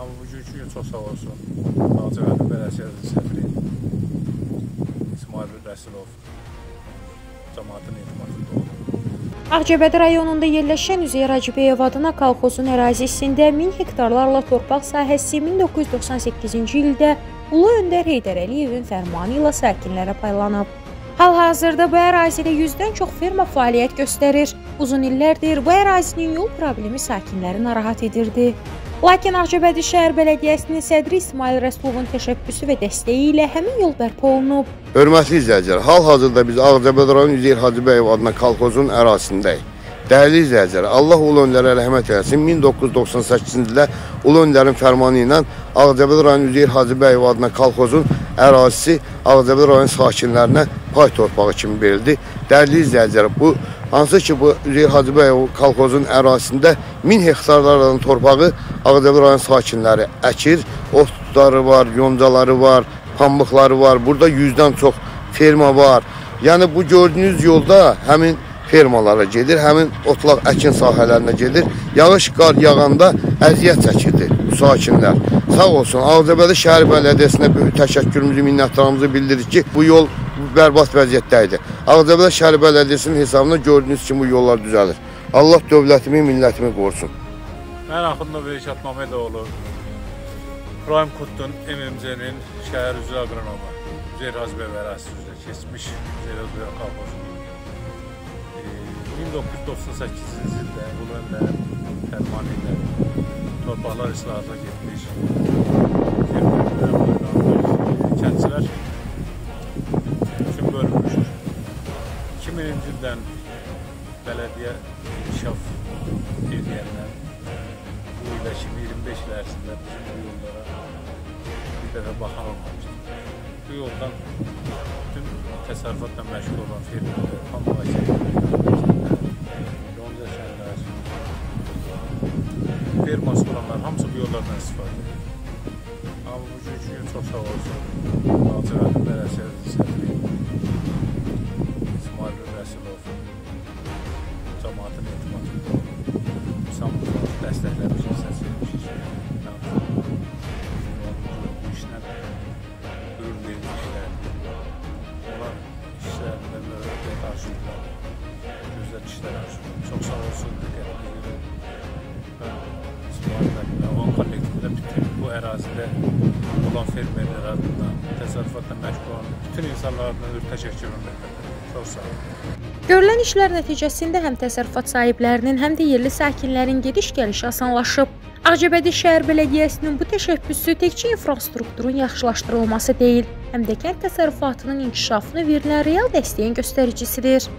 Amma bugünkü gün çox sağ olsun. Ağcabədi Belediyəsinin sədri İsmail Rəsulov cəmaatın etimadında oldu. Ağcabədi rayonunda yerləşən Üzeyir Hacıbəyev adına kolxozun ərazisində 1000 hektarlarla torpaq sahəsi 1998-ci ildə Ulu Öndər Heydər Əliyevin fərmanı ilə sakinlərə paylanıb. Hal-hazırda bu ərazidə 100-dən çox ferma fəaliyyət göstərir. Uzun illərdir bu ərazinin yol problemi sakinləri narahat edirdi. Lakin Ağcabədi şəhər bələdiyyəsinin sədri İsmail Rəsulovun təşəbbüsü və dəstəyi ilə həmin yol bərpa olunub. Hörmətli izləyicilər, hal-hazırda biz Ağcabədi rayon Üzeyir Hacıbəyev adına kolxozun ərazisindəyik. Dəyərli izləyicilər, Allah Ulu Öndərə rəhmət eləsin. 1998-ci ildə Ulu Öndərin fərmanı ilə Ağcabədi rayon Üzeyir Hacıbəyev adına kolxozun ərazisi Ağcabədi rayon sakinlərinə pay torpağı kimi verildi. Dəyərli izləyicilər, hansı ki bu Üzeyir Hacıbəyev kolxozun ərazisində 1000 hektarlardan torpağı Ağcabədi rayon sakinləri əkir. Otları var, yoncaları var, pambıqları var. Burada 100-dən çox ferma var. Yəni bu gördüyünüz yolda həmin fermalara gedir, həmin otlaq əkin sahələrinə gedir. Yağış, qar yağanda əziyyət çəkirdi bu sakinlər. Sağ olsun, Ağcabədi şəhər bələdiyyəsinə böyük təşəkkürümüzü, minnətdarlığımızı bildiririk ki, bu yol bərbad vəziyyətdəydi. Ağcabədi şəhər bələdiyyəsinin hesabına gördüyünüz kimi bu yollar düzəlir. Allah dövlətimi, millətimi qorusun. Mən Axundov Rəşad Məmmədoğlu, Rahim Qutdun, MMC-nin şəhər üzrə aqronomu, Üzeyir Hacıbəyev ərazisi üzrə keçmiş Üzeyir Hacıbəyev kolxozu. 1998-ci ildə Ulu Öndərin fərmanı ilə torpaqlar islahata getmiş, kəndçilər üçün bölünmüşdür. 2000-ci ildən bələdiyyə inkişaf edilənlər bu ilə 2025 il ərzində bizim bu yollara bir dəfə baxan olmamışdır. Bu yoldan bütün təsərrüfatla məşğul olan firmalar, pambıq ferması olanlar hamısı bu yollardan istifadə edir. Amma bugünkü gün çox sağ olsun. Ağcabədi Belediyəsinin sədri İsmail Rəsulov cəmaatın etimadında oldu. Samımızı dəstəkləmişik, səs vermişik. Bu işlə qürur verici işlərdir. Onlar işlərində müəyyən qarşılıqlar, gözəl işlər arzulayır. Çox sağ olsun. Kollektivdə bütün bu ərazidə olan fermerlər adından, təsərrüfatla məşğul olan bütün insanlar adından təşəkkürümü bildirirəm. Çox sağ olun. Görülən işlər nəticəsində həm təsərrüfat sahiblərinin, həm də yerli sakinlərin gediş-gəlişi asanlaşıb. Ağcabədi şəhər bələdiyyəsinin bu təşəbbüsü təkcə infrastrukturun yaxşılaşdırılması deyil, həm də kənd təsərrüfatının inkişafına verilən real dəstəyin göstəricisidir.